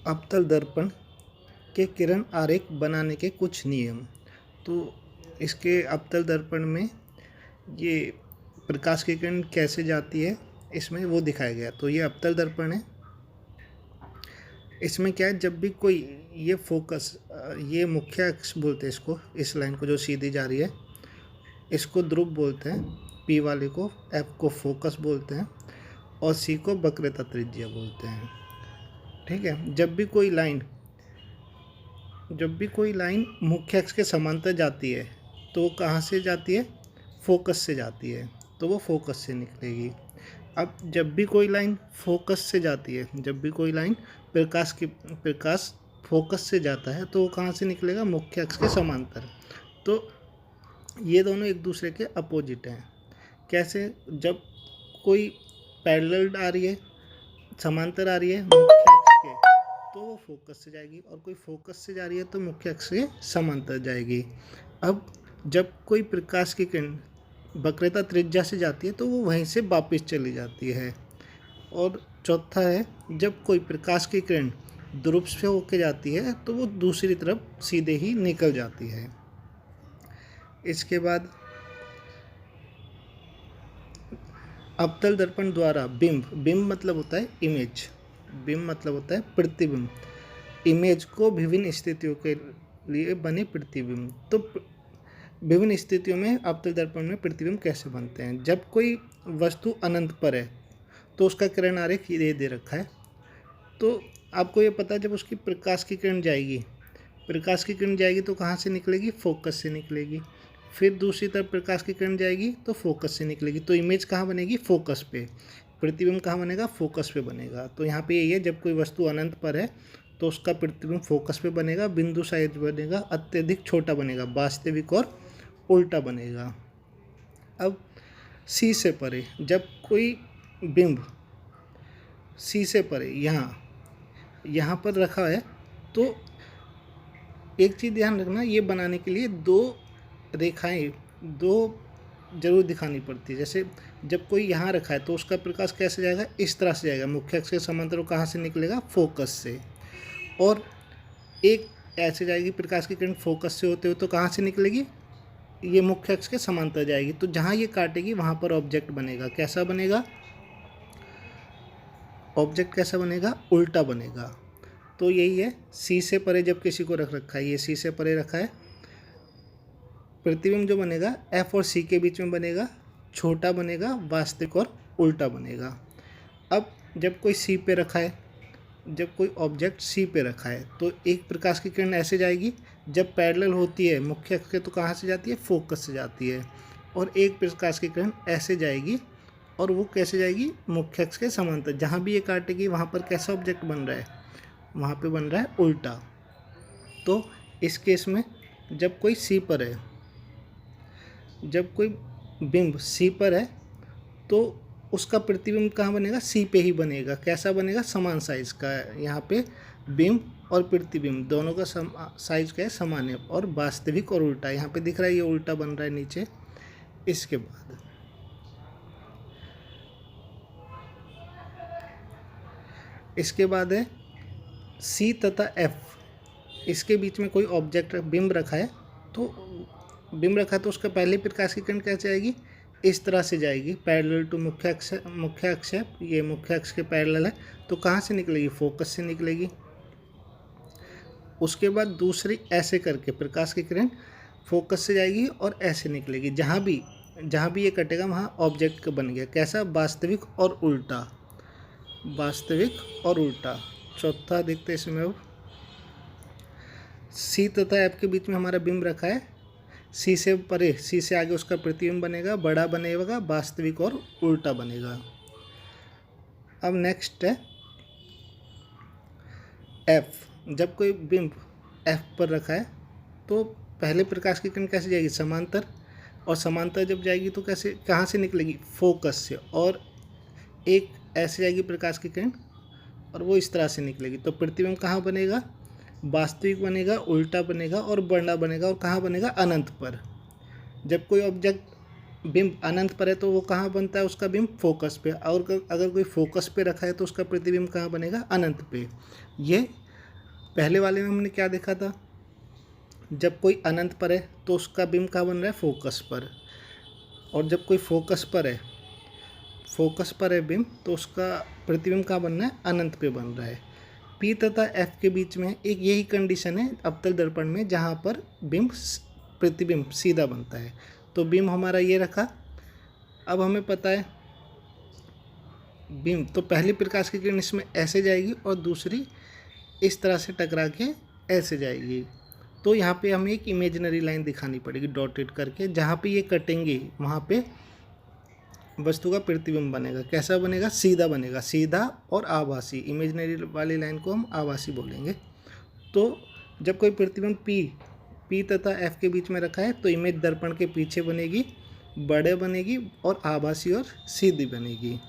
अवतल दर्पण के किरण आरेख बनाने के कुछ नियम। तो इसके अवतल दर्पण में ये प्रकाश की किरण कैसे जाती है इसमें वो दिखाया गया। तो ये अवतल दर्पण है। इसमें क्या है, जब भी कोई ये फोकस, ये मुख्य अक्ष बोलते हैं इसको, इस लाइन को जो सीधी जा रही है इसको ध्रुव बोलते हैं, पी वाले को, एफ को फोकस बोलते हैं और सी को वक्रता त्रिज्या बोलते हैं। ठीक है। जब भी कोई लाइन मुख्य अक्ष के समांतर जाती है तो वो कहाँ से जाती है? फोकस से जाती है, तो वो फोकस से निकलेगी। अब जब भी कोई लाइन फोकस से जाती है, जब भी कोई लाइन प्रकाश फोकस से जाता है तो वो कहाँ से निकलेगा? मुख्य अक्ष के समांतर। तो ये दोनों एक दूसरे के अपोजिट हैं। कैसे? जब कोई पैरेलल आ रही है, समांतर आ रही है मुख्य अक्ष के, तो वो फोकस से जाएगी, और कोई फोकस से जा रही है तो मुख्य अक्ष के समांतर जाएगी। अब जब कोई प्रकाश की किरण वक्रता त्रिज्या से जाती है तो वो वहीं से वापस चली जाती है। और चौथा है, जब कोई प्रकाश की किरण ध्रुव से होकर जाती है तो वो दूसरी तरफ सीधे ही निकल जाती है। इसके बाद अवतल दर्पण द्वारा बिंब मतलब होता है इमेज, बिंब मतलब होता है प्रतिबिंब, इमेज को विभिन्न स्थितियों के लिए बने प्रतिबिंब। तो विभिन्न स्थितियों में अवतल दर्पण में प्रतिबिंब कैसे बनते हैं? जब कोई वस्तु अनंत पर है तो उसका किरण आरेख ये दे रखा है। तो आपको ये पता है, जब उसकी प्रकाश की किरण जाएगी तो कहाँ से निकलेगी? फोकस से निकलेगी। फिर दूसरी तरफ प्रकाश की किरण जाएगी तो फोकस से निकलेगी। तो इमेज कहाँ बनेगी? फोकस पे। प्रतिबिंब कहाँ बनेगा? फोकस पे बनेगा। तो यहाँ पे यही है, जब कोई वस्तु अनंत पर है तो उसका प्रतिबिंब फोकस पे बनेगा, बिंदु साइज बनेगा, अत्यधिक छोटा बनेगा, वास्तविक और उल्टा बनेगा। अब सी से परे, जब कोई बिंब सी से परे यहाँ पर रखा है तो एक चीज़ ध्यान रखना, ये बनाने के लिए दो रेखाएं जरूर दिखानी पड़ती है। जैसे जब कोई यहाँ रखा है तो उसका प्रकाश कैसे जाएगा? इस तरह से जाएगा, मुख्य अक्ष के समांतर। कहाँ से निकलेगा? फोकस से। और एक ऐसे जाएगी प्रकाश की किरण फोकस से होते हुए, तो कहाँ से निकलेगी? ये मुख्य अक्ष के समांतर जाएगी। तो जहाँ ये काटेगी वहाँ पर ऑब्जेक्ट बनेगा। कैसा बनेगा? ऑब्जेक्ट कैसा बनेगा? उल्टा बनेगा। तो यही है, सी से परे जब किसी को रख रखा है, ये सी से परे रखा है, प्रतिबिंब जो बनेगा एफ और सी के बीच में बनेगा, छोटा बनेगा, वास्तविक और उल्टा बनेगा। अब जब कोई सी पे रखा है, जब कोई ऑब्जेक्ट सी पे रखा है तो एक प्रकाश की किरण ऐसे जाएगी, जब पैरेलल होती है मुख्य अक्ष के तो कहाँ से जाती है? फोकस से जाती है। और एक प्रकाश की किरण ऐसे जाएगी, और वो कैसे जाएगी? मुख्य अक्ष के समांतर। जहाँ भी ये काटेगी वहाँ पर कैसा ऑब्जेक्ट बन रहा है? वहाँ पे बन रहा है उल्टा। तो इस केस में जब कोई सी पर है, जब कोई बिंब सी पर है तो उसका प्रतिबिंब कहाँ बनेगा? सी पे ही बनेगा। कैसा बनेगा? समान साइज का। यहाँ पे बिंब और प्रतिबिंब दोनों का साइज क्या है? समान है। और वास्तविक और उल्टा, यहाँ पे दिख रहा है ये उल्टा बन रहा है नीचे। इसके बाद है सी तथा एफ, इसके बीच में कोई ऑब्जेक्ट बिंब रखा है तो उसका पहले प्रकाश की किरण कैसे आएगी? इस तरह से जाएगी, पैरेलल टू मुख्य अक्ष है, ये मुख्य अक्ष के पैरेलल है। तो कहाँ से निकलेगी? फोकस से निकलेगी। उसके बाद दूसरी ऐसे करके प्रकाश की किरण फोकस से जाएगी और ऐसे निकलेगी। जहाँ भी ये कटेगा वहाँ ऑब्जेक्ट बन गया। कैसा? वास्तविक और उल्टा, वास्तविक और उल्टा। चौथा देखते हैं इसमें। अब सी तथा एफ के बीच में हमारा बिंब रखा है, सी से परे, सी से आगे उसका प्रतिबिंब बनेगा, बड़ा बनेगा, वास्तविक और उल्टा बनेगा। अब नेक्स्ट है एफ। जब कोई बिंब एफ पर रखा है तो पहले प्रकाश की किरण कैसे जाएगी? समांतर। और समांतर जब जाएगी तो कैसे, कहाँ से निकलेगी? फोकस से। और एक ऐसे जाएगी प्रकाश की किरण और वो इस तरह से निकलेगी। तो प्रतिबिंब कहाँ बनेगा? वास्तविक बनेगा, उल्टा बनेगा और बड़ा बनेगा। और कहाँ बनेगा? अनंत पर। जब कोई ऑब्जेक्ट बिंब अनंत पर है तो वो कहाँ बनता है? उसका बिंब फोकस पे। और अगर कोई फोकस पे रखा है तो उसका प्रतिबिंब कहाँ बनेगा? अनंत पे। ये पहले वाले में हमने क्या देखा था, जब कोई अनंत पर है तो उसका बिंब कहाँ बन रहा है, फोकस पर, और जब कोई फोकस पर है बिंब तो उसका प्रतिबिंब कहाँ बन रहा है, अनंत पे बन रहा है। पी तथा एफ के बीच में एक यही कंडीशन है अवतल दर्पण में, जहाँ पर प्रतिबिंब सीधा बनता है। तो बिंब हमारा ये रखा। अब हमें पता है बिंब तो पहली प्रकाश की किरण इसमें ऐसे जाएगी और दूसरी इस तरह से टकरा के ऐसे जाएगी। तो यहाँ पे हमें एक इमेजिनरी लाइन दिखानी पड़ेगी डॉटेड करके, जहाँ पे ये कटेंगे वहाँ पे वस्तु का प्रतिबिंब बनेगा। कैसा बनेगा, सीधा बनेगा, सीधा और आभासी। इमेजिनरी वाली लाइन को हम आभासी बोलेंगे। तो जब कोई प्रतिबिंब पी तथा एफ के बीच में रखा है तो इमेज दर्पण के पीछे बनेगी, बड़े बनेगी और आभासी और सीधी बनेगी।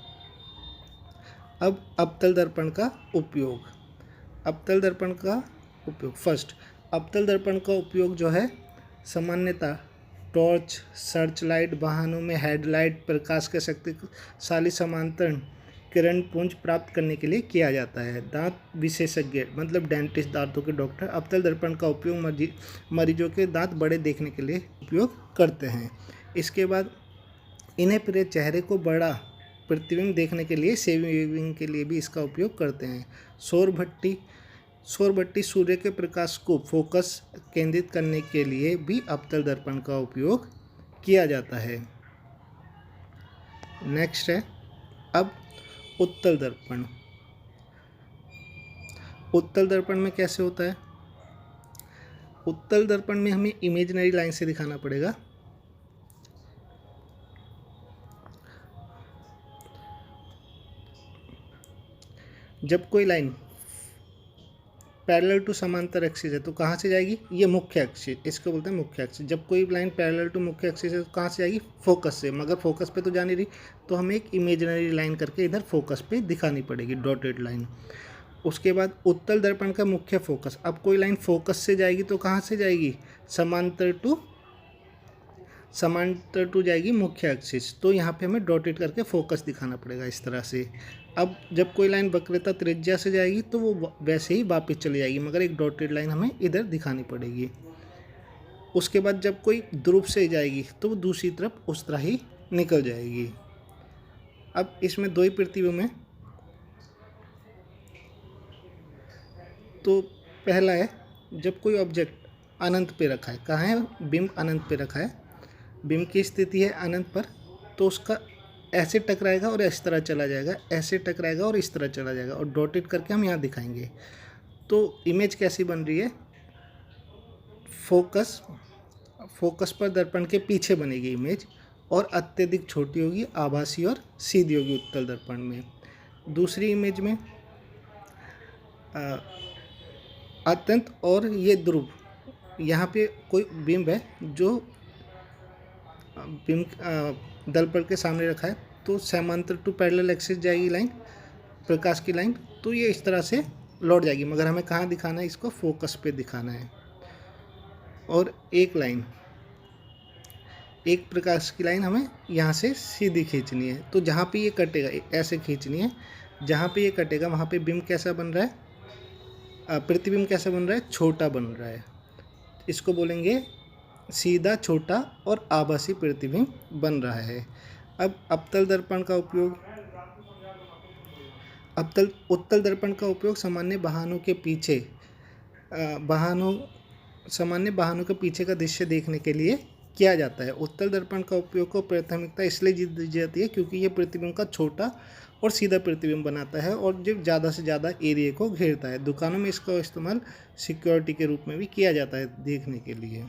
अब अवतल दर्पण का उपयोग। फर्स्ट, अवतल दर्पण का उपयोग जो है सामान्यतः टॉर्च, सर्च लाइट, वाहनों में हेडलाइट, प्रकाश के शक्तिशाली समांतर किरण पुंज प्राप्त करने के लिए किया जाता है। दांत विशेषज्ञ मतलब डेंटिस्ट, दांतों के डॉक्टर अवतल दर्पण का उपयोग मरीजों के दांत बड़े देखने के लिए उपयोग करते हैं। इसके बाद इन्हें पूरे चेहरे को बड़ा प्रतिबिंब देखने के लिए शेविंग के लिए भी इसका उपयोग करते हैं। सौर भट्टी सूर्य के प्रकाश को फोकस केंद्रित करने के लिए भी अवतल दर्पण का उपयोग किया जाता है। नेक्स्ट है अब उत्तल दर्पण। उत्तल दर्पण में कैसे होता है, उत्तल दर्पण में हमें इमेजिनरी लाइन से दिखाना पड़ेगा। जब कोई लाइन पैरेलल टू समांतर एक्सिस है तो कहाँ से जाएगी, ये मुख्य एक्सिस, इसको बोलते हैं मुख्य एक्सिस। जब कोई लाइन पैरेलल टू मुख्य एक्सिस है तो कहाँ से जाएगी, फोकस से। मगर फोकस पे तो जा नहीं रही, तो हमें एक इमेजिनरी लाइन करके इधर फोकस पे दिखानी पड़ेगी, डॉटेड लाइन। उसके बाद उत्तल दर्पण का मुख्य फोकस। अब कोई लाइन फोकस से जाएगी तो कहाँ से जाएगी, समांतर टू जाएगी मुख्य एक्सिस। तो यहाँ पे हमें डॉटेड करके फोकस दिखाना पड़ेगा इस तरह से। अब जब कोई लाइन वक्रता त्रिज्या से जाएगी तो वो वैसे ही वापस चली जाएगी, मगर एक डॉटेड लाइन हमें इधर दिखानी पड़ेगी। उसके बाद जब कोई ध्रुव से जाएगी तो वो दूसरी तरफ उस तरह ही निकल जाएगी। अब इसमें दो ही प्रतिबिंब हैं। तो पहला है जब कोई ऑब्जेक्ट अनंत पे रखा है, कहाँ है, बिंब अनंत पे रखा है, बिंब की स्थिति है अनंत पर, तो उसका ऐसे टकराएगा और इस तरह चला जाएगा, ऐसे टकराएगा और इस तरह चला जाएगा, और डॉटेड करके हम यहाँ दिखाएंगे। तो इमेज कैसी बन रही है, फोकस पर दर्पण के पीछे बनेगी इमेज, और अत्यधिक छोटी होगी, आभासी और सीधी होगी उत्तल दर्पण में। दूसरी इमेज में अत्यंत और ये ध्रुव, यहाँ पे कोई बिंब है जो बिंब दर्पण के सामने रखा है, तो समांतर टू पैरेलल एक्सिस जाएगी लाइन, प्रकाश की लाइन, तो ये इस तरह से लौट जाएगी। मगर हमें कहाँ दिखाना है, इसको फोकस पे दिखाना है। और एक प्रकाश की लाइन हमें यहाँ से सीधी खींचनी है, तो जहाँ पे ये कटेगा ऐसे खींचनी है, जहाँ पे ये कटेगा वहाँ पे बिंब कैसा बन रहा है, प्रतिबिंब कैसा बन रहा है, छोटा बन रहा है। इसको बोलेंगे सीधा, छोटा और आभासी प्रतिबिंब बन रहा है। अब उत्तल दर्पण का उपयोग सामान्य वाहनों के पीछे का दृश्य देखने के लिए किया जाता है। उत्तल दर्पण का उपयोग को प्राथमिकता इसलिए दी जाती है क्योंकि ये प्रतिबिंब का छोटा और सीधा प्रतिबिंब बनाता है और जो ज़्यादा से ज़्यादा एरिया को घेरता है। दुकानों में इसका इस्तेमाल सिक्योरिटी के रूप में भी किया जाता है देखने के लिए।